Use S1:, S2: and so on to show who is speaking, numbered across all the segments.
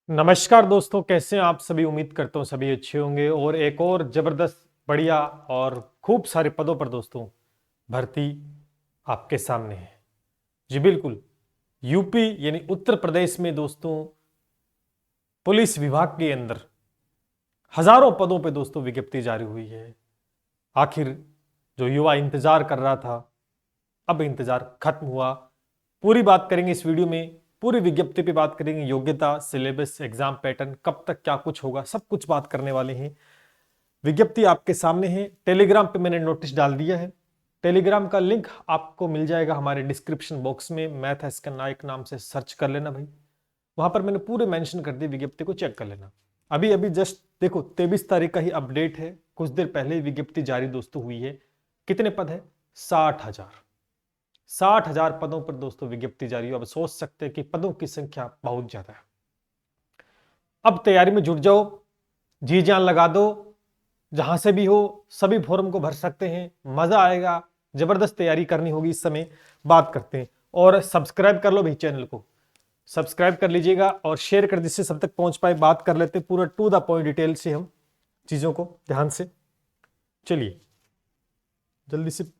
S1: नमस्कार दोस्तों, कैसे हैं आप सभी। उम्मीद करता हूं सभी अच्छे होंगे और एक और जबरदस्त बढ़िया और खूब सारे पदों पर दोस्तों भर्ती आपके सामने है। जी बिल्कुल, यूपी यानी उत्तर प्रदेश में दोस्तों पुलिस विभाग के अंदर हजारों पदों पे दोस्तों विज्ञप्ति जारी हुई है। आखिर जो युवा इंतजार कर रहा था, अब इंतजार खत्म हुआ। पूरी बात करेंगे इस वीडियो में, पूरी विज्ञप्ति पे बात करेंगे। योग्यता, सिलेबस, एग्जाम पैटर्न, कब तक क्या कुछ होगा, सब कुछ बात करने वाले हैं। विज्ञप्ति आपके सामने है। टेलीग्राम पे मैंने नोटिस डाल दिया है। टेलीग्राम का लिंक आपको मिल जाएगा हमारे डिस्क्रिप्शन बॉक्स में। मैथ एसके नायक नाम से सर्च कर लेना भाई, वहां पर मैंने पूरे मेंशन कर दिए, विज्ञप्ति को चेक कर लेना। अभी अभी जस्ट देखो 23 तारीख का ही अपडेट है, कुछ देर पहले विज्ञप्ति जारी दोस्तों हुई है। कितने पद है? 60,000 पदों पर दोस्तों विज्ञप्ति जारी हो। अब सोच सकते हैं कि पदों की संख्या बहुत ज्यादा है। अब तैयारी में जुट जाओ, जी जान लगा दो। जहां से भी हो सभी फॉर्म को भर सकते हैं, मजा आएगा। जबरदस्त तैयारी करनी होगी इस समय। बात करते हैं और सब्सक्राइब कर लो भाई, चैनल को सब्सक्राइब कर लीजिएगा और शेयर कर, जिससे सब तक पहुंच पाए। बात कर लेते पूरा टू द पॉइंट डिटेल से हम चीजों को ध्यान से। चलिए जल्दी से।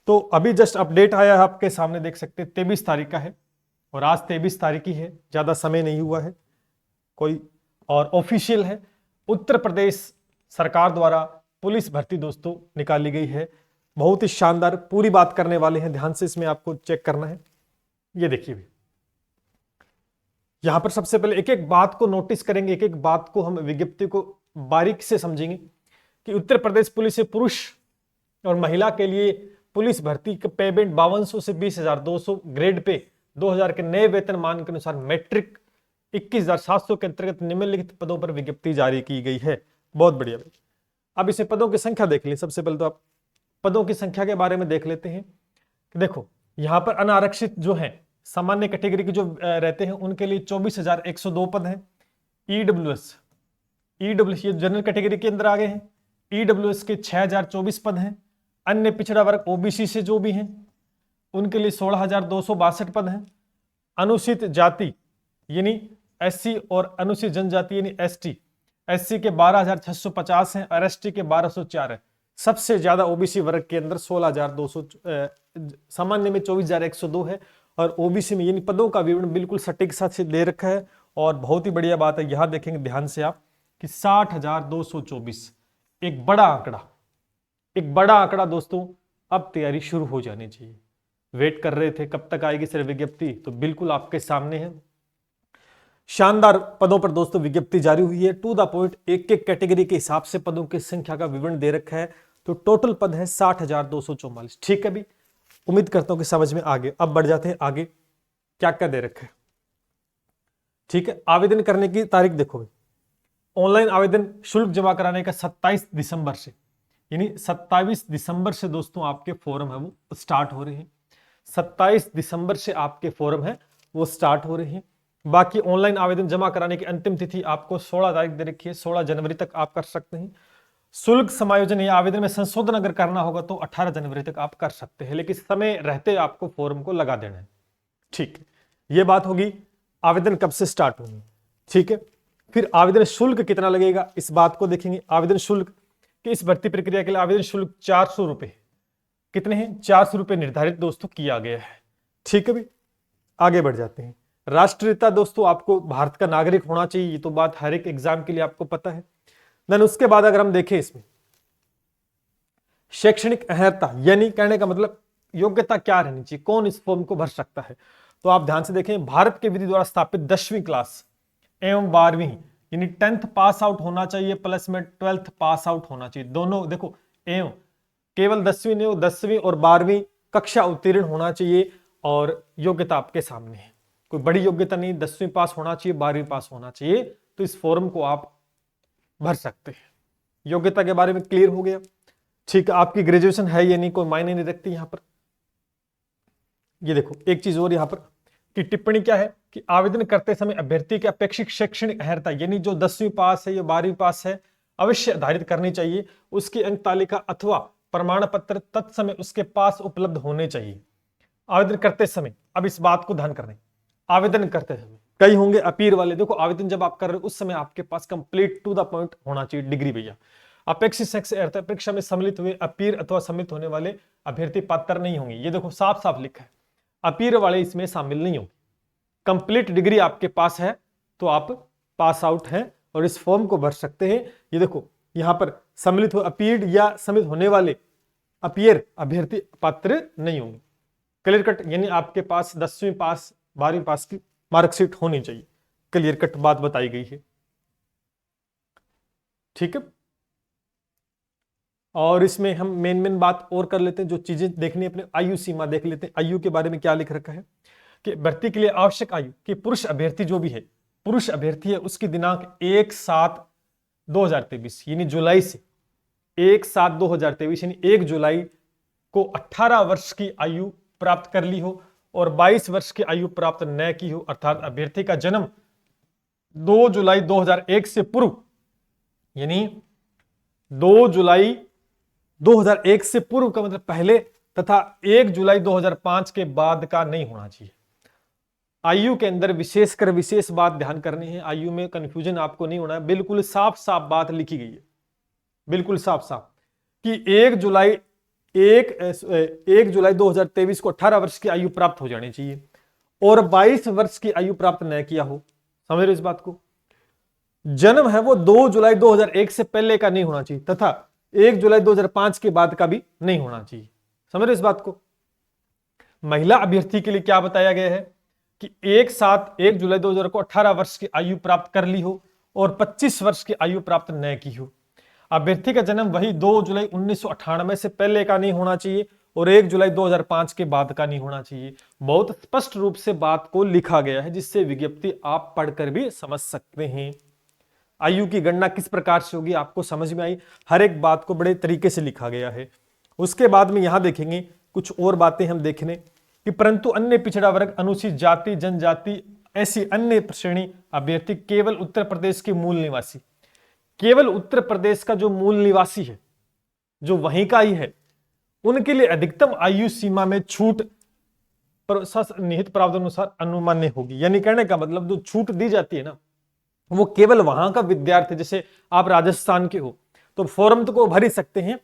S1: तो अभी जस्ट अपडेट आया है आपके सामने, देख सकते हैं 23 तारीख का है और आज 23 तारीख ही है, ज्यादा समय नहीं हुआ है कोई। और ऑफिशियल है, उत्तर प्रदेश सरकार द्वारा पुलिस भर्ती दोस्तों निकाली गई है। बहुत ही शानदार पूरी बात करने वाले हैं, ध्यान से इसमें आपको चेक करना है। ये देखिए भी, यहां पर सबसे पहले एक एक बात को नोटिस करेंगे, एक एक बात को हम विज्ञप्ति को बारीक से समझेंगे कि उत्तर प्रदेश पुलिस से पुरुष और महिला के लिए पुलिस भर्ती का पेमेंट 5200 से 20,200 ग्रेड पे 2000 के नए वेतनमान के अनुसार मैट्रिक 21,700 के अंतर्गत निम्नलिखित पदों पर विज्ञप्ति जारी की गई है। बहुत बढ़िया भाई। अब इसे पदों की संख्या देख लें। सबसे पहले तो आप पदों की संख्या के बारे में देख लेते हैं कि देखो यहां पर अनारक्षित जो है, सामान्य कैटेगरी के जो रहते हैं, उनके लिए 24,102 पद हैं। ईडब्ल्यूएस ये जनरल कैटेगरी के अंदर आ गए हैं। ईडब्ल्यूएस के 6,024 पद हैं। अन्य पिछड़ा वर्ग ओबीसी से जो भी हैं उनके लिए 16,262 पद हैं। अनुसूचित जाति यानी एससी और अनुसूचित जनजाति यानी एससी के 12,650 हैं और एसटी के 1,204 है। सबसे ज्यादा ओबीसी वर्ग के अंदर 16,200, सामान्य में 24,102 है और ओबीसी में, यानी पदों का विवरण बिल्कुल सटीक साथ से दे रखा है। और बहुत ही बढ़िया बात है, यहां देखेंगे ध्यान से आप कि 60,224 एक बड़ा आंकड़ा, एक बड़ा आंकड़ा दोस्तों। अब तैयारी शुरू हो जानी चाहिए। वेट कर रहे थे कब तक आएगी सर विज्ञप्ति, तो बिल्कुल आपके सामने है। शानदार पदों पर दोस्तों विज्ञप्ति जारी हुई है। टू द पॉइंट एक एक कैटेगरी के हिसाब से पदों की संख्या का विवरण दे रखा है। तो टोटल पद है 60,244। ठीक है भी, उम्मीद करता हूं कि समझ में आ गए। अब बढ़ जाते हैं आगे, क्या क्या दे रखा है। ठीक है, आवेदन करने की तारीख देखो भाई। ऑनलाइन आवेदन शुल्क जमा कराने का 27 दिसंबर से, यानी 27 दिसंबर से दोस्तों आपके फॉर्म है वो स्टार्ट हो रहे हैं। 27 दिसंबर से आपके फॉर्म है वो स्टार्ट हो रहे हैं। बाकी ऑनलाइन आवेदन जमा कराने की अंतिम तिथि आपको 16 तारीख दे रखी है, 16 जनवरी तक आप कर सकते हैं। शुल्क समायोजन या आवेदन में संशोधन अगर करना होगा तो 18 जनवरी तक आप कर सकते हैं, लेकिन समय रहते आपको फॉर्म को लगा देना है। ठीक है, यह बात होगी आवेदन कब से स्टार्ट होंगे। ठीक है, फिर आवेदन शुल्क कितना लगेगा इस बात को देखेंगे। आवेदन शुल्क कि इस भर्ती प्रक्रिया के लिए आवेदन शुल्क 400 रुपए, कितने हैं? 400 रुपए निर्धारित दोस्तों किया गया है। ठीक है भी, आगे बढ़ जाते हैं। राष्ट्रीयता दोस्तों आपको भारत का नागरिक होना चाहिए, ये तो बात हर एक एग्जाम के लिए आपको पता है। देन उसके बाद अगर हम देखें इसमें शैक्षणिक अर्हता, यानी कहने का मतलब योग्यता क्या रहनी चाहिए, कौन इस फॉर्म को भर सकता है। तो आप ध्यान से देखें, भारत के विधि द्वारा स्थापित 10वीं क्लास एवं 12वीं यानी 10th पास आउट होना चाहिए, प्लस में 12th पास आउट होना चाहिए। दोनों देखो, एवं केवल 10वीं नहीं, 10वीं और 12वीं कक्षा उत्तीर्ण होना चाहिए। और योग्यता आपके सामने है, कोई बड़ी योग्यता नहीं, 10वीं पास होना चाहिए, 12वीं पास होना चाहिए। तो इस फॉर्म को आप भर सकते हैं। योग्यता के बारे में क्लियर हो गया। ठीक है, आपकी ग्रेजुएशन है या नहीं कोई मायने नहीं रखती यहां पर। ये देखो एक चीज और यहां पर की टिप्पणी क्या है कि आवेदन करते समय अभ्यर्थी की अपेक्षित शैक्षणिक अर्हता, यानी जो 10वीं पास है या 12वीं पास है, अवश्य आधारित करनी चाहिए। उसकी अंक तालिका अथवा प्रमाण पत्र तत्समय उसके पास उपलब्ध होने चाहिए आवेदन करते समय। अब इस बात को ध्यान करने, आवेदन करते समय। कई होंगे अपीयर वाले, देखो आवेदन जब आप कर रहे हो उस समय आपके पास कंप्लीट टू द पॉइंट होना चाहिए डिग्री भैया। अपेक्षित शख्स अर्थात परीक्षा में सम्मिलित हुए अपीयर अथवा सम्मिलित होने वाले अभ्यर्थी पात्र नहीं होंगे। ये देखो साफ साफ लिखा है, अपीयर वाले इसमें शामिल नहीं होंगे। कंप्लीट डिग्री आपके पास है तो आप पास आउट हैं और इस फॉर्म को भर सकते हैं। ये देखो यहां पर सम्मिलित हो अपीयर या सम्मिलित होने वाले अपीयर अभ्यर्थी पात्र नहीं होंगे। क्लियर कट, यानी आपके पास 10वीं पास 12वीं पास की मार्कशीट होनी चाहिए। क्लियर कट बात बताई गई है, ठीक है। और इसमें हम मेन बात और कर लेते हैं, जो चीजें देखनी है अपने आयु सीमा देख लेते हैं। आयु के बारे में क्या लिख रखा है कि भर्ती के लिए आवश्यक आयु कि पुरुष अभ्यर्थी जो भी है, पुरुष अभ्यर्थी है उसकी दिनांक 1/7/2023 यानी जुलाई से 1/7/2023 यानी 1 जुलाई को 18 वर्ष की आयु प्राप्त कर ली हो और 22 वर्ष की आयु प्राप्त न की हो, अर्थात अभ्यर्थी का जन्म 2 जुलाई 2001 से पूर्व यानी 2 जुलाई 2001 से पूर्व का मतलब पहले तथा 1 जुलाई 2005 के बाद का नहीं होना चाहिए। आयु के अंदर विशेष बात ध्यान करनी है, आयु में कंफ्यूजन आपको नहीं होना है, बिल्कुल साफ साफ बात लिखी गई है, बिल्कुल साफ साफ कि 1 जुलाई 2023 को 18 वर्ष की आयु प्राप्त हो जानी चाहिए और 22 वर्ष की आयु प्राप्त न किया हो। समझ रहे इस बात को? जन्म है वो 2 जुलाई 2001 से पहले का नहीं होना चाहिए तथा 1 जुलाई 2005 के बाद का भी नहीं होना चाहिए। समझ रहे इस बात को? महिला अभ्यर्थी के लिए क्या बताया गया है कि 1 जुलाई 2000 को 18 वर्ष की आयु प्राप्त कर ली हो और 25 वर्ष की आयु प्राप्त न की हो। अभ्यर्थी का जन्म वही 2 जुलाई 1998 से पहले का नहीं होना चाहिए और 1 जुलाई 2005 के बाद का नहीं होना चाहिए। बहुत स्पष्ट रूप से बात को लिखा गया है जिससे विज्ञप्ति आप पढ़कर भी समझ सकते हैं। आयु की गणना किस प्रकार से होगी आपको समझ में आई, हर एक बात को बड़े तरीके से लिखा गया है। उसके बाद में यहां देखेंगे कुछ और बातें हम देखने कि परंतु अन्य पिछड़ा वर्ग, अनुसूचित जाति, जनजाति, ऐसी अन्य श्रेणी अभ्यर्थी केवल उत्तर प्रदेश के मूल निवासी, केवल उत्तर प्रदेश का जो मूल निवासी है, जो वहीं का ही है, उनके लिए अधिकतम आयु सीमा में छूट निहित प्रावधान अनुसार अनुमान्य होगी। यानी कहने का मतलब जो छूट दी जाती है ना, वो केवल वहां का विद्यार्थी, जैसे आप राजस्थान के हो तो फॉर्म तो को भर ही सकते हैं,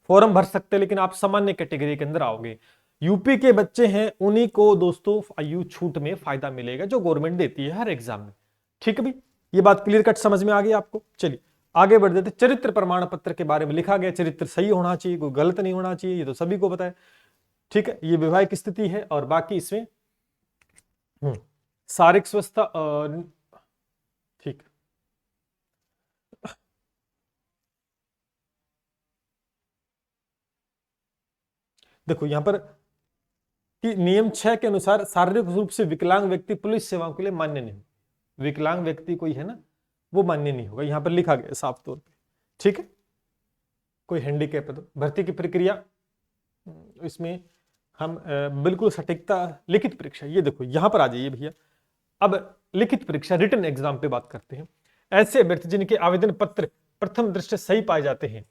S1: फॉर्म भर सकते हैं, लेकिन आप सामान्य कैटेगरी के अंदर आओगे। यूपी के बच्चे हैं उन्हीं को दोस्तों आयु छूट में फायदा मिलेगा जो गवर्नमेंट देती है हर एग्जाम में। ठीक है भाई, ये बात क्लियर कट समझ में आ गई आपको? चलिए आगे बढ़ देते। चरित्र प्रमाण पत्र के बारे में लिखा गया, चरित्र सही होना चाहिए, कोई गलत नहीं होना चाहिए, ये तो सभी को पता है। ठीक है, ये वैवाहिक स्थिति है और बाकी इसमें शारीरिक स्वस्थता। ठीक, देखो यहां पर कि नियम 6 के अनुसार शारीरिक रूप से विकलांग व्यक्ति पुलिस सेवाओं के लिए मान्य नहीं। विकलांग व्यक्ति कोई है ना, वो मान्य नहीं होगा, यहां पर लिखा गया साफ तौर पे। ठीक है, कोई हैंडीकैप है तो। भर्ती की प्रक्रिया इसमें हम बिल्कुल सटीकता, लिखित परीक्षा, ये देखो यहां पर आ जाइए भैया। अब लिखित परीक्षा रिटन एग्जाम पे बात करते हैं। ऐसे अभ्यर्थी जिनके आवेदन पत्र प्रथम दृष्टया सही पाए जाते हैं,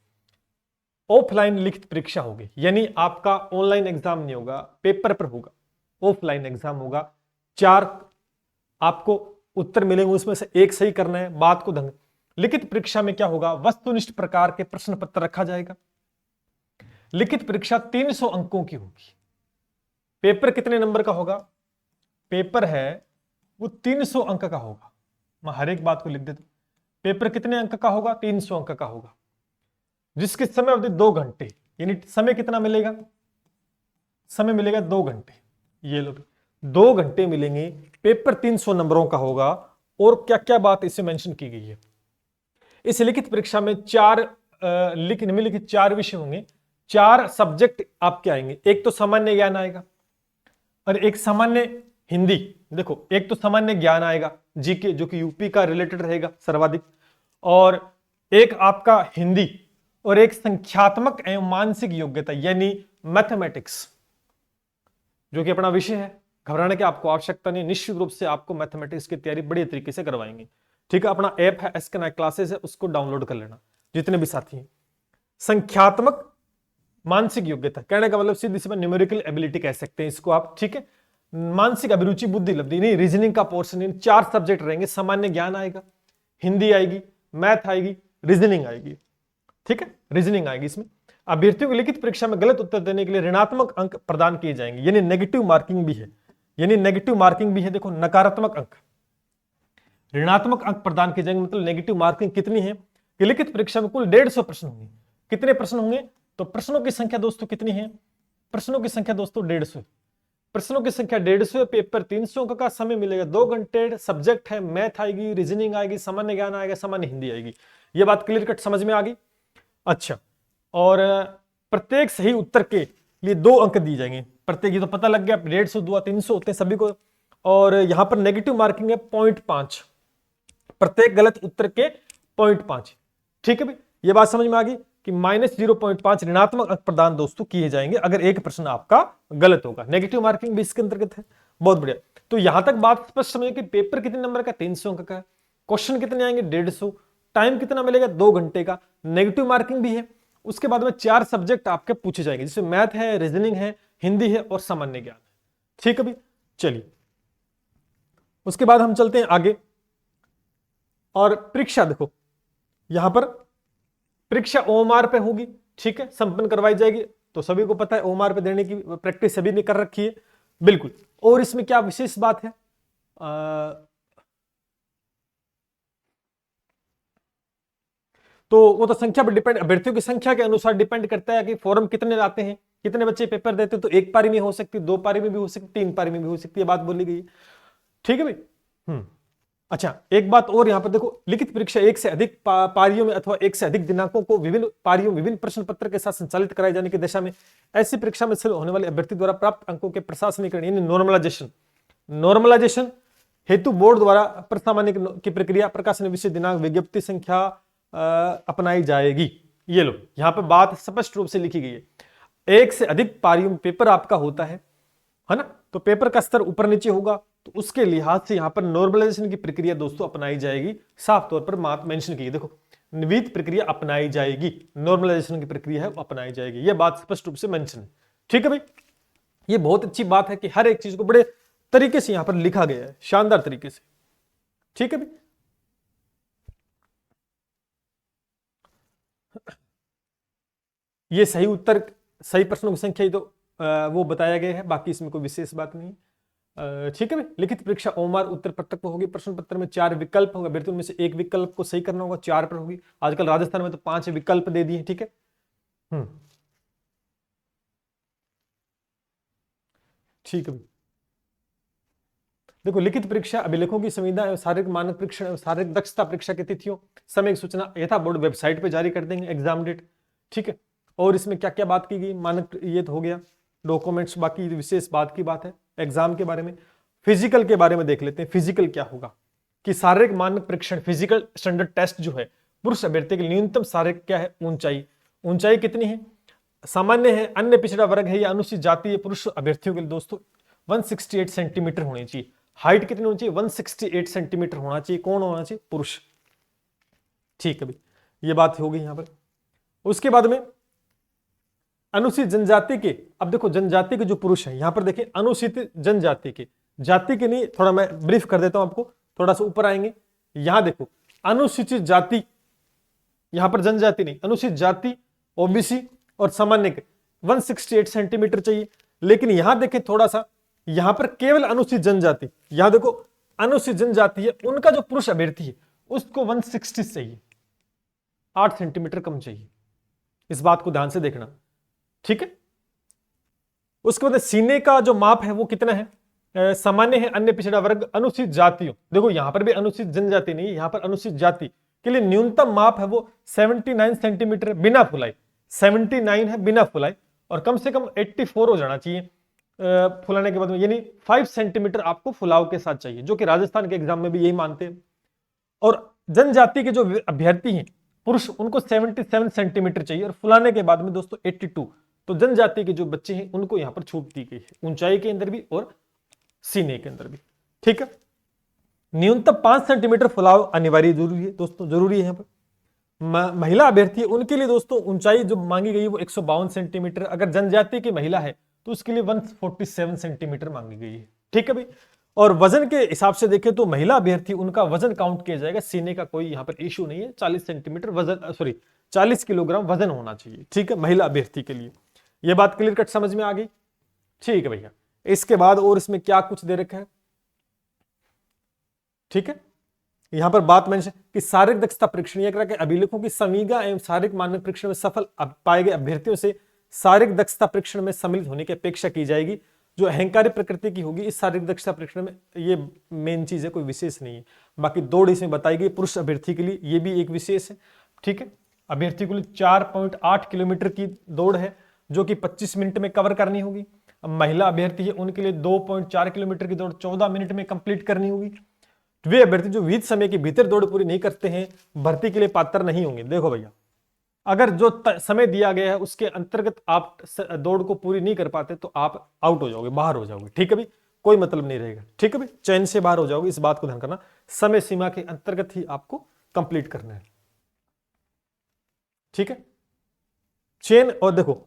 S1: ऑफलाइन लिखित परीक्षा होगी, यानी आपका ऑनलाइन एग्जाम नहीं होगा, पेपर पर होगा, ऑफलाइन एग्जाम होगा। 4 आपको उत्तर मिलेंगे, उसमें से 1 सही करना है, बात को ढंग। लिखित परीक्षा में क्या होगा, वस्तुनिष्ठ प्रकार के प्रश्न पत्र रखा जाएगा। लिखित परीक्षा 300 अंकों की होगी। पेपर कितने नंबर का होगा? पेपर है वो 300 अंक का होगा। मैं हर एक बात को लिख देता हूं। पेपर कितने अंक का होगा? 300 अंक का होगा, जिसकी समय अवधि 2 घंटे, यानी समय कितना मिलेगा? समय मिलेगा 2 घंटे। ये लो 2 घंटे मिलेंगे, पेपर 300 नंबरों का होगा। और क्या क्या बात इससे मेंशन की गई है? इस लिखित परीक्षा में 4 निम्नलिखित 4 विषय होंगे, 4 सब्जेक्ट आपके आएंगे। एक तो सामान्य ज्ञान आएगा और एक सामान्य हिंदी। देखो एक तो सामान्य ज्ञान आएगा जीके, जो कि यूपी का रिलेटेड रहेगा सर्वाधिक, और एक आपका हिंदी, और एक संख्यात्मक एवं मानसिक योग्यता यानी मैथमेटिक्स, जो कि अपना विषय है। घबराने की आपको आवश्यकता नहीं, निश्चित रूप से आपको मैथमेटिक्स की तैयारी बड़ी तरीके से करवाएंगे। ठीक है, अपना ऐप है SK नाइट क्लासेस है, उसको डाउनलोड कर लेना जितने भी साथी हैं। संख्यात्मक मानसिक योग्यता कहने का मतलब सीधी सी न्यूमेरिकल एबिलिटी कह सकते हैं इसको आप। ठीक है, मानसिक अभिरुचि, बुद्धि लब्धि नहीं, रीजनिंग का पोर्शन, इन 4 सब्जेक्ट रहेंगे। सामान्य ज्ञान आएगा, हिंदी आएगी, मैथ आएगी, रीजनिंग आएगी। ठीक है, रीजनिंग आएगी। इसमें अभ्यर्थियों को लिखित परीक्षा में गलत उत्तर देने के लिए ऋणात्मक अंक प्रदान किए जाएंगे, यानी नेगेटिव मार्किंग भी है, यानी नेगेटिव मार्किंग भी है। देखो, नकारात्मक अंक, ऋणात्मक अंक प्रदान किए जाएंगे, मतलब नेगेटिव मार्किंग कितनी है कि लिखित परीक्षा में कुल 150 प्रश्न होंगे। कितने प्रश्न होंगे? तो प्रश्नों की संख्या दोस्तों कितनी है? प्रश्नों की संख्या दोस्तों 150। प्रश्नों की संख्या 150, पेपर 300 का समय मिलेगा 2 घंटे। सब्जेक्ट है मैथ आएगी, रीजनिंग आएगी, सामान्य ज्ञान आएगा, सामान्य हिंदी आएगी। ये बात क्लियर कट समझ में आ गई? अच्छा, और प्रत्येक सही उत्तर के लिए 2 अंक दिए जाएंगे प्रत्येक। ये तो पता लग गया, 150 2 300 होते हैं सभी को। और यहां पर नेगेटिव मार्किंग है 0.5, प्रत्येक गलत उत्तर के 0.5। ठीक है भाई, ये बात समझ में आ गई कि -0.5 ऋणात्मक अंक प्रदान दोस्तों किए जाएंगे अगर एक प्रश्न आपका गलत होगा। नेगेटिव मार्किंग भी इसके अंतर्गत है। बहुत बढ़िया। तो यहां तक बात स्पष्ट समझिए कि पेपर कितने नंबर का? 300 अंक का है। क्वेश्चन कितने आएंगे? 150। टाइम कितना मिलेगा? 2 घंटे का। नेगेटिव मार्किंग भी है। उसके बाद में 4 सब्जेक्ट आपके पूछे जाएंगे, जिसमें मैथ है, रीजनिंग है, हिंदी है और सामान्य ज्ञान है। ठीक है भाई, चलिए उसके बाद हम चलते हैं आगे। और परीक्षा देखो, यहां पर परीक्षा ओएमआर पे होगी। ठीक है, संपन्न करवाई जाएगी। तो सभी को पता है ओएमआर पे देने की प्रैक्टिस सभी ने कर रखी है, बिल्कुल। और इसमें क्या विशेष बात है, तो वो तो संख्या पर डिपेंड, अभ्यर्थियों की संख्या के अनुसार डिपेंड करता है कि फॉर्म कितने आते हैं, कितने बच्चे पेपर देते हैं। तो 1 पारी में हो सकती, 2 पारी में भी हो सकती, 3 पारी में भी हो सकती है, बात बोली गई है। ठीक है भाई। अच्छा, एक बात और यहां पर देखो, लिखित परीक्षा 1 से अधिक पारियों में अथवा 1 से अधिक दिनांकों को विभिन्न पारियों विभिन्न प्रश्न पत्र के साथ संचालित कराए जाने की दिशा में ऐसी परीक्षा में होने वाले अभ्यर्थी द्वारा प्राप्त अंकों के प्रशासनिकरण यानी नॉर्मलाइजेशन हेतु बोर्ड द्वारा प्रसामान्य की प्रक्रिया, प्रकाशन विषय, दिनांक, विज्ञप्ति संख्या अपनाई जाएगी। ये लो, यहां पर बात स्पष्ट रूप से लिखी गई है। 1 से अधिक पारियों में पेपर आपका होता है ना, तो पेपर का स्तर ऊपर नीचे होगा, तो उसके लिहाज से यहां पर नॉर्मलाइजेशन की प्रक्रिया दोस्तों अपनाई जाएगी। साफ तौर पर बात मेंशन की है, देखो, विविध प्रक्रिया अपनाई जाएगी, नॉर्मलाइजेशन की प्रक्रिया है अपनाई जाएगी। यह बात स्पष्ट रूप से मेंशन है। ठीक है भाई, ये बहुत अच्छी बात है कि हर एक चीज को बड़े तरीके से यहां पर लिखा गया है, शानदार तरीके से। ठीक है भाई, ये सही उत्तर, सही प्रश्नों की संख्या तो वो बताया गया है, बाकी इसमें कोई विशेष बात नहीं। ठीक है भाई, लिखित परीक्षा ओमआर उत्तर पत्रक पर होगी। प्रश्न पत्र में 4 विकल्प होगा, अभ्यर्थियों में से एक विकल्प को सही करना होगा, 4 पर होगी। आजकल राजस्थान में तो 5 विकल्प दे दिए। ठीक है, ठीक है। देखो, लिखित परीक्षा अभिलेखों की संविदा एवं शारीरिक मानक परीक्षा, शारीरिक दक्षता परीक्षा की तिथियों समय सूचना यथा बोर्ड वेबसाइट पे जारी कर देंगे, एग्जाम डेट। ठीक है, और इसमें क्या क्या बात की गई, मानक ये तो हो गया, डॉक्यूमेंट्स, बाकी विशेष बात की बात है एग्जाम के बारे में। फिजिकल के बारे में देख लेते हैं। फिजिकल क्या होगा कि शारीरिक मानक परीक्षण, फिजिकल स्टैंडर्ड टेस्ट जो है, पुरुष अभ्यर्थी के न्यूनतम शारीरिक क्या है, ऊंचाई। ऊंचाई कितनी है? सामान्य है, अन्य पिछड़ा वर्ग है या अनुसूचित जाति है, पुरुष अभ्यर्थियों के लिए दोस्तों 168 सेंटीमीटर होनी चाहिए। हाइट कितनी होनी चाहिए? 168 सेंटीमीटर होना चाहिए। कौन होना चाहिए? पुरुष। ठीक है भाई, ये बात होगी यहां पर। उसके बाद में अनुसूचित जनजाति के, अब देखो जनजाति के जो पुरुष है, यहां पर देखिए अनुसूचित जनजाति के, जाति के नहीं, थोड़ा मैं ब्रीफ कर देता हूं आपको, थोड़ा सा ऊपर आएंगे। यहां देखो अनुसूचित जाति, यहां पर जनजाति नहीं, अनुसूचित जाति, ओबीसी और सामान्य के 168 सेंटीमीटर चाहिए। लेकिन यहां देखें थोड़ा सा, यहां पर केवल अनुसूचित जनजाति, यहां देखो अनुसूचित जनजाति है, उनका जो पुरुष अभ्यर्थी है उसको 160 चाहिए, 8 सेंटीमीटर कम चाहिए। इस बात को ध्यान से देखना। ठीक है, उसके बाद सीने का जो माप है वो कितना है? सामान्य है, अन्य पिछड़ा वर्ग, अनुसूचित जातियों, देखो यहां पर भी अनुसूचित जनजाति नहीं है, यहां पर अनुसूचित जाति के लिए न्यूनतम माप है वो 79 सेंटीमीटर बिना फुलाई, 79 है बिना फुलाई, और कम से कम 84 हो जाना चाहिए फुलाने के बाद में, यानी 5 सेंटीमीटर आपको फुलाव के साथ चाहिए, जो कि राजस्थान के एग्जाम में भी यही मानते हैं। और जनजाति के जो अभ्यर्थी हैं पुरुष, उनको 77 सेंटीमीटर चाहिए, और फुलाने के बाद में दोस्तों 82। तो जनजाति के जो बच्चे हैं उनको यहां पर छूट दी गई है, ऊंचाई के अंदर भी और सीने के अंदर भी। ठीक है, न्यूनतम 5 सेंटीमीटर फुलाव अनिवार्य जरूरी है दोस्तों, जरूरी है यहाँ पर। महिला अभ्यर्थी उनके लिए दोस्तों ऊंचाई जो मांगी गई है वो 152 सेंटीमीटर, अगर जनजाति की महिला है तो उसके लिए 147 सेंटीमीटर मांगी गई है। ठीक है भाई। और वजन के हिसाब से देखें तो महिला अभ्यर्थी उनका वजन काउंट किया जाएगा, सीने का कोई यहां पर इशू नहीं है, 40 सेंटीमीटर वजन, सॉरी 40 किलोग्राम वजन होना चाहिए, ठीक है, महिला अभ्यर्थी के लिए। यह बात क्लियर कट समझ में आ गई, ठीक है भैया। इसके बाद और इसमें क्या कुछ दे रखा है, ठीक है, यहां पर बात मेंशन कि शारीरिक दक्षता परीक्षण यह करा कि अभिलेखों की संविदा एवं शारीरिक मानक परीक्षण में सफल पाए गए अभ्यर्थियों से शारीरिक दक्षता परीक्षण में सम्मिलित होने की अपेक्षा की जाएगी, जो अहंकारी प्रकृति की होगी इस शारीरिक दक्षता परीक्षण में। ये मेन चीज है, कोई विशेष नहीं है। बाकी दौड़ इसमें बताई गई पुरुष अभ्यर्थी के लिए, ये भी एक विशेष है, ठीक है। अभ्यर्थी के लिए 4.8 किलोमीटर की दौड़ है जो कि 25 मिनट में कवर करनी होगी। अब महिला अभ्यर्थी है उनके लिए 2.4 किलोमीटर की दौड़ 14 मिनट में कंप्लीट करनी होगी। वे अभ्यर्थी जो विहित समय के भीतर दौड़ पूरी नहीं करते हैं भर्ती के लिए पात्र नहीं होंगे। देखो भैया, अगर जो समय दिया गया है उसके अंतर्गत आप दौड़ को पूरी नहीं कर पाते तो आप आउट हो जाओगे, बाहर हो जाओगे, ठीक है भाई, कोई मतलब नहीं रहेगा, ठीक है भाई, चयन से बाहर हो जाओगे, इस बात को ध्यान करना। समय सीमा के अंतर्गत ही आपको कंप्लीट करना है, ठीक है। चयन, और देखो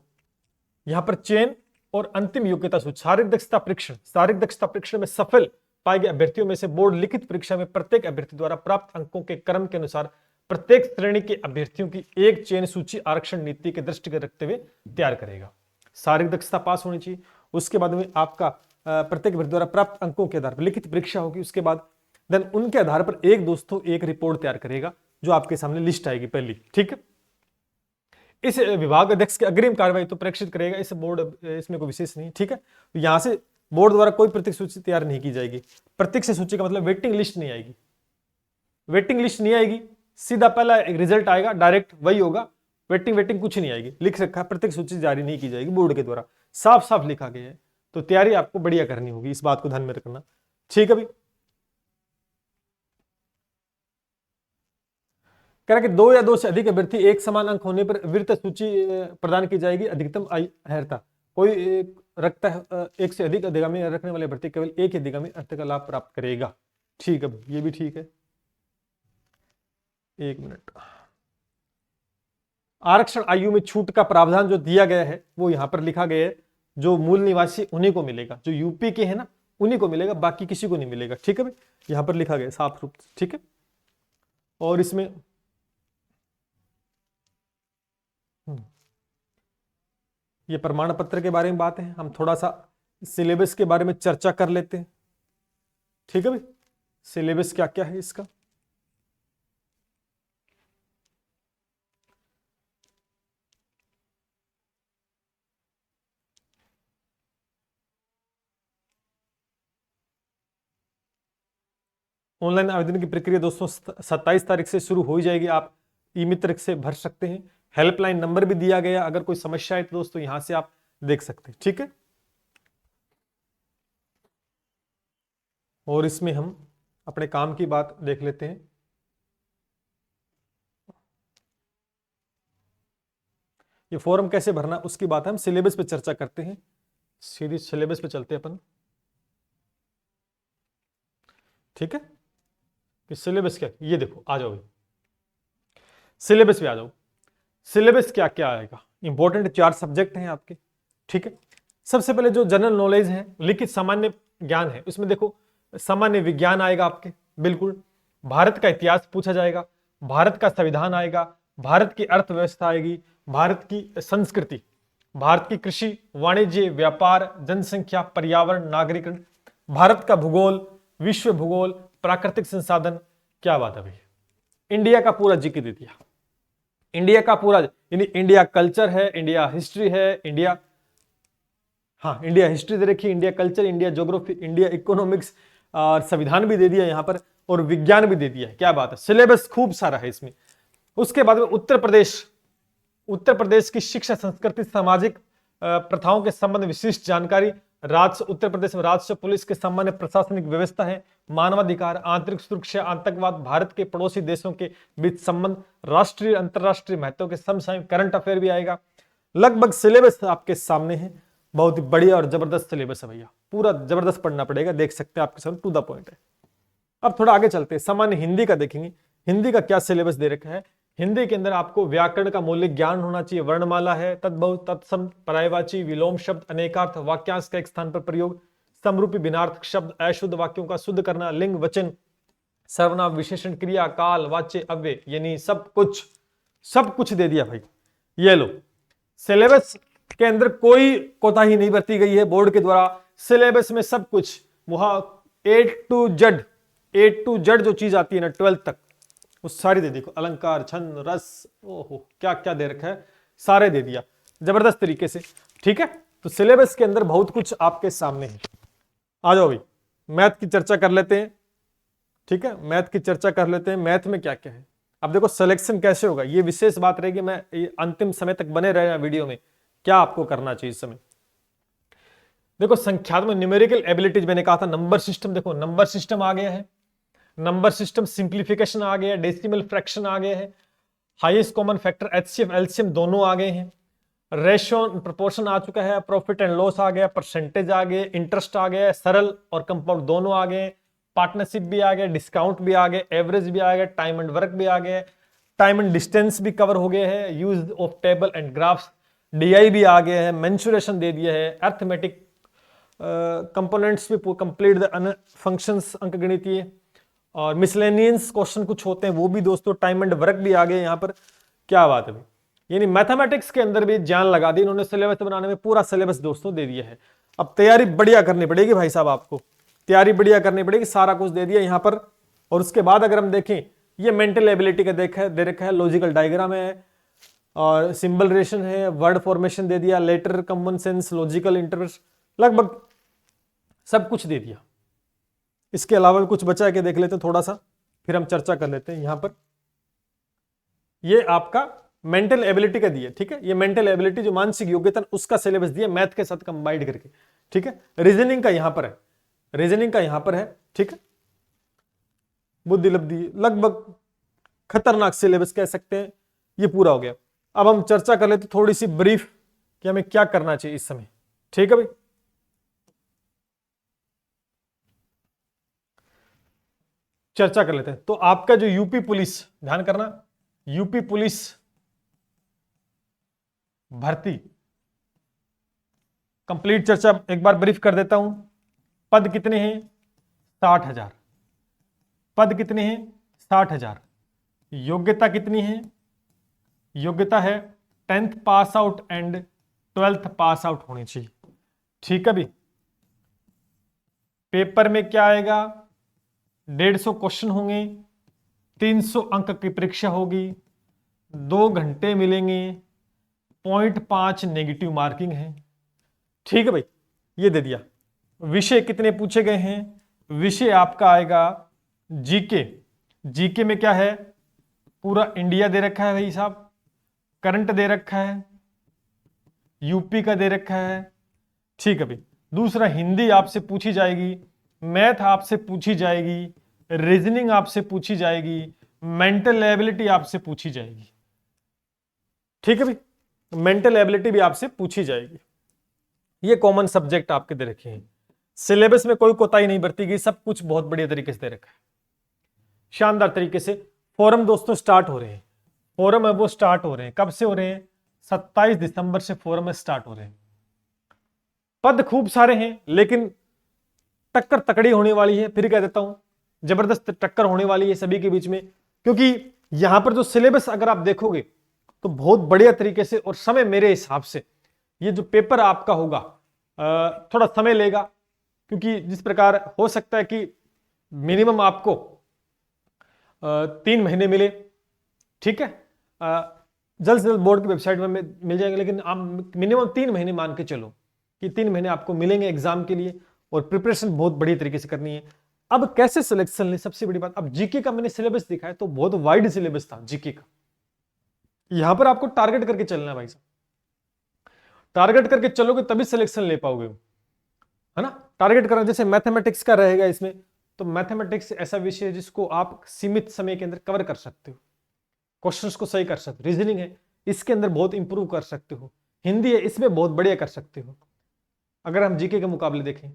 S1: यहां पर चयन और अंतिम योग्यता सूची, शारीरिक दक्षता परीक्षण, शारीरिक दक्षता परीक्षण में सफल पाए गए अभ्यर्थियों में से बोर्ड लिखित परीक्षा में प्रत्येक अभ्यर्थी द्वारा प्राप्त अंकों के क्रम के अनुसार प्रत्येक श्रेणी के अभ्यर्थियों की एक चयन सूची आरक्षण नीति के दृष्टिगत रखते हुए तैयार करेगा। शारीरिक दक्षता पास होनी चाहिए, उसके बाद में आपका प्रत्येक अभ्यर्थी द्वारा प्राप्त अंकों के आधार पर लिखित परीक्षा होगी, उसके बाद देन उनके आधार पर एक दोस्तों एक रिपोर्ट तैयार करेगा जो आपके सामने लिस्ट आएगी पहली, ठीक है। इस विभाग अध्यक्ष की अग्रिम कार्रवाई तो प्रेक्षित करेगा, इस बोर्ड इसमें कोई विशेष नहीं, ठीक है। तो यहां से बोर्ड द्वारा कोई प्रत्यक्ष सूची तैयार नहीं की जाएगी। प्रत्यक्ष सूची का मतलब वेटिंग लिस्ट नहीं आएगी, वेटिंग लिस्ट नहीं आएगी, सीधा पहला रिजल्ट आएगा, डायरेक्ट वही होगा, वेटिंग कुछ नहीं आएगी। लिख रखा है प्रत्यक्ष सूची जारी नहीं की जाएगी बोर्ड के द्वारा, साफ साफ लिखा गया है। तो तैयारी आपको बढ़िया करनी होगी, इस बात को ध्यान में रखना, ठीक है भाई। कह रहा कि 2 या 2 से अधिक अभ्यर्थी एक समान अंक होने पर वृत्त सूची प्रदान की जाएगी। अधिकतम अर्हता, कोई रखता है एक से अधिक अधिगामी रखने वाले अभ्यर्थी केवल एक ही अधिगामी अर्थ का लाभ प्राप्त करेगा, ठीक है भाई, ये भी ठीक है। एक मिनट, आरक्षण आयु में छूट का प्रावधान जो दिया गया है वो यहां पर लिखा गया है, जो मूल निवासी उन्हीं को मिलेगा, जो यूपी के हैं ना उन्हीं को मिलेगा, बाकी किसी को नहीं मिलेगा, ठीक है भाई, यहां पर लिखा गया साफ रूप से, ठीक है। और इसमें ये प्रमाण पत्र के बारे में बात है, हम थोड़ा सा सिलेबस के बारे में चर्चा कर लेते हैं, ठीक है भाई। सिलेबस क्या क्या है इसका, ऑनलाइन आवेदन की प्रक्रिया दोस्तों 27 तारीख से शुरू हो जाएगी। आप ई मित्र से भर सकते हैं, हेल्पलाइन नंबर भी दिया गया, अगर कोई समस्या है तो दोस्तों यहां से आप देख सकते हैं, ठीक है। और इसमें हम अपने काम की बात देख लेते हैं। ये फॉर्म कैसे भरना उसकी बात है, हम सिलेबस पे चर्चा करते हैं, सीधी सिलेबस पे चलते हैं अपन, ठीक है। कि सिलेबस क्या, ये देखो आ जाओ सिलेबस पे आ जाओ। सिलेबस क्या क्या आएगा, इंपॉर्टेंट 4 सब्जेक्ट हैं आपके, ठीक है। सबसे पहले जो जनरल नॉलेज है, लिखित सामान्य ज्ञान है, उसमें देखो सामान्य विज्ञान आएगा आपके, बिल्कुल। भारत का इतिहास पूछा जाएगा, भारत का संविधान आएगा, भारत की अर्थव्यवस्था आएगी, भारत की संस्कृति, भारत की कृषि, वाणिज्य, व्यापार, जनसंख्या, पर्यावरण, नागरिकरण, भारत का भूगोल, विश्व भूगोल, प्राकृतिक संसाधन। क्या बात है भाई, इंडिया का पूरा जिक्र दे दिया, इंडिया का पूरा, यानी इंडिया कल्चर है, इंडिया हिस्ट्री है, इंडिया, हाँ इंडिया हिस्ट्री दे रखी, India culture, India geography, India economics, और संविधान भी दे दिया यहां पर, और विज्ञान भी दे दिया है। क्या बात है, सिलेबस खूब सारा है इसमें। उसके बाद में उत्तर प्रदेश की शिक्षा, संस्कृति, सामाजिक प्रथाओं के संबंध विशिष्ट जानकारी, उत्तर प्रदेश में राजस्व, पुलिस के सामान्य प्रशासनिक व्यवस्था है, मानवाधिकार, आंतरिक सुरक्षा, आतंकवाद, भारत के पड़ोसी देशों के बीच संबंध, राष्ट्रीय अंतरराष्ट्रीय महत्व के समसामयिक करंट अफेयर भी आएगा। लगभग सिलेबस आपके सामने है, बहुत ही बढ़िया और जबरदस्त सिलेबस है भैया, पूरा जबरदस्त पढ़ना पड़ेगा, देख सकते हैं आपके सामने, टू द पॉइंट है। अब थोड़ा आगे चलते हैं, सामान्य हिंदी का देखेंगे। हिंदी का क्या सिलेबस दे रखा है, हिंदी के अंदर आपको व्याकरण का मौलिक ज्ञान होना चाहिए, वर्णमाला है, तद्भव, तत्सम, पर्यायवाची, विलोम शब्द, अनेकार्थ, वाक्यांश का एक स्थान पर प्रयोग, समरूपी भिन्नार्थक शब्द, अशुद्ध वाक्यों का शुद्ध करना, लिंग वचन, सर्वनाम विशेषण क्रिया काल वाच्य अव्यय, यानी सब कुछ दे दिया भाई। ये लो, सिलेबस के अंदर कोई कोताही नहीं बरती गई है बोर्ड के द्वारा। सिलेबस में सब कुछ वहां ए टू जेड जो चीज आती है ना 12th तक, वो सारी दे दी। अलंकार, छंद, रस, ओहो क्या क्या दे रखा है, सारे दे दिया जबरदस्त तरीके से। ठीक है, तो सिलेबस के अंदर बहुत कुछ आपके सामने है। आ जाओ भाई, मैथ की चर्चा कर लेते हैं। ठीक है, मैथ की चर्चा कर लेते हैं। मैथ में क्या क्या है, अब देखो सिलेक्शन कैसे होगा, ये विशेष बात रहेगी। मैं अंतिम समय तक बने रहना वीडियो में, क्या आपको करना चाहिए इस समय। देखो संख्यात्मक न्यूमेरिकल एबिलिटीज, मैंने कहा था नंबर सिस्टम, देखो नंबर सिस्टम आ गया है, नंबर सिस्टम सिंप्लीफिकेशन आ गया है, डेसिमल फ्रैक्शन आ गया है, highest common factor, HCF LCM दोनों आ गए हैं, रेशियो प्रोपोर्शन आ चुका है, प्रॉफिट एंड लॉस आ गया, परसेंटेज आ गए, इंटरेस्ट आ गया, सरल और कंपाउंड दोनों आ गए, पार्टनरशिप भी आ गया, डिस्काउंट भी आ गया, एवरेज भी आ गया, टाइम एंड वर्क भी आ गया, टाइम एंड डिस्टेंस भी कवर हो गया है, use of table and graphs, DI भी आ गया है, मेंसुरेशन दे दिया है, अर्थमेटिक कंपोनेंट्स भी कंप्लीट द फंक्शंस अंकगणितीय, और मिसलेनियस क्वेश्चन कुछ होते हैं वो भी दोस्तों, टाइम एंड वर्क भी आ गए यहाँ पर। क्या बात है भाई, यानी मैथमेटिक्स के अंदर भी जान लगा दी इन्होंने, सिलेबस बनाने में पूरा सिलेबस दोस्तों दे दिया है। अब तैयारी बढ़िया करनी पड़ेगी भाई साहब, आपको तैयारी बढ़िया करनी पड़ेगी, सारा कुछ दे दिया यहाँ पर। और उसके बाद अगर हम देखें, ये मेंटल एबिलिटी का दे रखा है, लॉजिकल डायग्राम है और सिंबल रिलेशन है, वर्ड फॉर्मेशन दे दिया, letter, common sense, logical interpret, लगभग सब कुछ दे दिया। इसके अलावा भी कुछ बचा के देख लेते हैं थोड़ा सा, फिर हम चर्चा कर लेते हैं। यहां पर ये आपका मेंटल एबिलिटी का दिया, ठीक है, ये मेंटल एबिलिटी जो मानसिक योग्यता उसका सिलेबस दिया मैथ के साथ कंबाइंड करके। ठीक है, रीजनिंग का यहां पर है, रीजनिंग का यहां पर है। ठीक है, बुद्धि लब्धि, लगभग खतरनाक सिलेबस कह सकते हैं, ये पूरा हो गया। अब हम चर्चा कर लेते थोड़ी सी ब्रीफ कि हमें क्या करना चाहिए इस समय। ठीक है भाई, चर्चा कर लेते हैं। तो आपका जो यूपी पुलिस, ध्यान करना, यूपी पुलिस भर्ती कंप्लीट चर्चा एक बार ब्रीफ कर देता हूं। पद कितने हैं? 60,000। पद कितने हैं? 60,000। योग्यता कितनी है? योग्यता है 10th pass out and 12th pass out होनी चाहिए। ठीक है भाई, पेपर में क्या आएगा? 150 क्वेश्चन होंगे, 300 अंक की परीक्षा होगी, 2 घंटे मिलेंगे, 0.5 नेगेटिव मार्किंग है। ठीक है भाई, ये दे दिया। विषय कितने पूछे गए हैं? विषय आपका आएगा जीके। जीके में क्या है? पूरा इंडिया दे रखा है भाई साहब, करंट दे रखा है, यूपी का दे रखा है। ठीक है भाई, दूसरा हिंदी आपसे पूछी जाएगी, मैथ आपसे पूछी जाएगी, रीजनिंग आपसे पूछी जाएगी, मेंटल एबिलिटी आपसे पूछी जाएगी। ठीक है भाई, मेंटल एबिलिटी भी आपसे पूछी जाएगी। ये कॉमन सब्जेक्ट आपके दे रखे हैं। सिलेबस में कोई कोताही नहीं बरती गई, सब कुछ बहुत बढ़िया तरीके से दे रखा है, शानदार तरीके से। फोरम दोस्तों स्टार्ट हो रहे हैं, फोरम है वो स्टार्ट हो रहे हैं। कब से हो रहे हैं? 27 दिसंबर से फोरम स्टार्ट हो रहे हैं। पद खूब सारे हैं, लेकिन टक्कर तकड़ी होने वाली है। फिर कह देता हूं, जबरदस्त टक्कर होने वाली है सभी के बीच में, क्योंकि यहां पर जो सिलेबस अगर आप देखोगे तो बहुत बढ़िया तरीके से, और समय मेरे हिसाब से ये जो पेपर आपका होगा थोड़ा समय लेगा, क्योंकि जिस प्रकार हो सकता है कि मिनिमम आपको 3 महीने मिले। ठीक है, जल्द से जल्द बोर्ड की वेबसाइट में मिल जाएंगे, लेकिन आप मिनिमम 3 महीने मान के चलो कि 3 महीने आपको मिलेंगे एग्जाम के लिए, और प्रिपरेशन बहुत बढ़िया तरीके से करनी है। अब कैसे सिलेक्शन ले, सबसे बड़ी बात, अब जीके का मैंने सिलेबस दिखाया तो बहुत वाइड सिलेबस था जीके का। यहां पर आपको टारगेट करके चलना है भाई साहब, टारगेट करके चलोगे तभी सिलेक्शन ले पाओगे, है ना। टारगेट करना, जैसे मैथमेटिक्स का रहेगा इसमें, तो मैथमेटिक्स ऐसा विषय है जिसको आप सीमित समय के अंदर कवर कर सकते हो, क्वेश्चंस को सही कर सकते हो। रीजनिंग है, इसके अंदर बहुत इंप्रूव कर सकते हो। हिंदी है, इसमें बहुत बढ़िया कर सकते हो। अगर हम जीके के मुकाबले देखें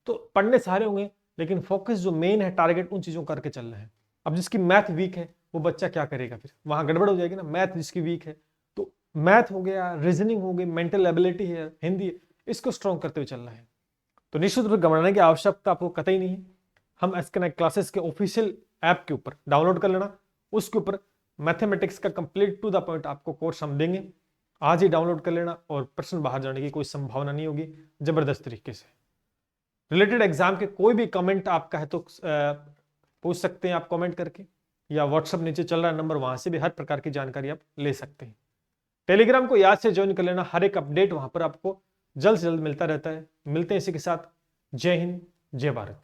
S1: तो पढ़ने सारे होंगे, लेकिन फोकस जो मेन है, टारगेट उन चीजों करके चलना है। अब जिसकी मैथ वीक है वो बच्चा क्या करेगा? फिर वहां गड़बड़ हो जाएगी ना। मैथ जिसकी वीक है, तो मैथ हो गया, रीजनिंग हो गई, मेंटल एबिलिटी है, हिंदी है, इसको स्ट्रॉन्ग करते हुए चलना है। तो निश्चित रूप से घबराने की आवश्यकता आपको कतई नहीं है। हम SK क्लासेस के ऑफिशियल ऐप के ऊपर डाउनलोड कर लेना, उसके ऊपर मैथमेटिक्स का कंप्लीट टू द पॉइंट आपको कोर्स हम देंगे। आज ही डाउनलोड कर लेना और प्रश्न बाहर जाने की कोई संभावना नहीं होगी जबरदस्त तरीके से। रिलेटेड एग्जाम के कोई भी कमेंट आपका है तो पूछ सकते हैं आप कमेंट करके, या व्हाट्सएप नीचे चल रहा है नंबर, वहां से भी हर प्रकार की जानकारी आप ले सकते हैं। टेलीग्राम को याद से ज्वाइन कर लेना, हर एक अपडेट वहां पर आपको जल्द से जल्द मिलता रहता है। मिलते हैं इसी के साथ। जय हिंद, जय भारत।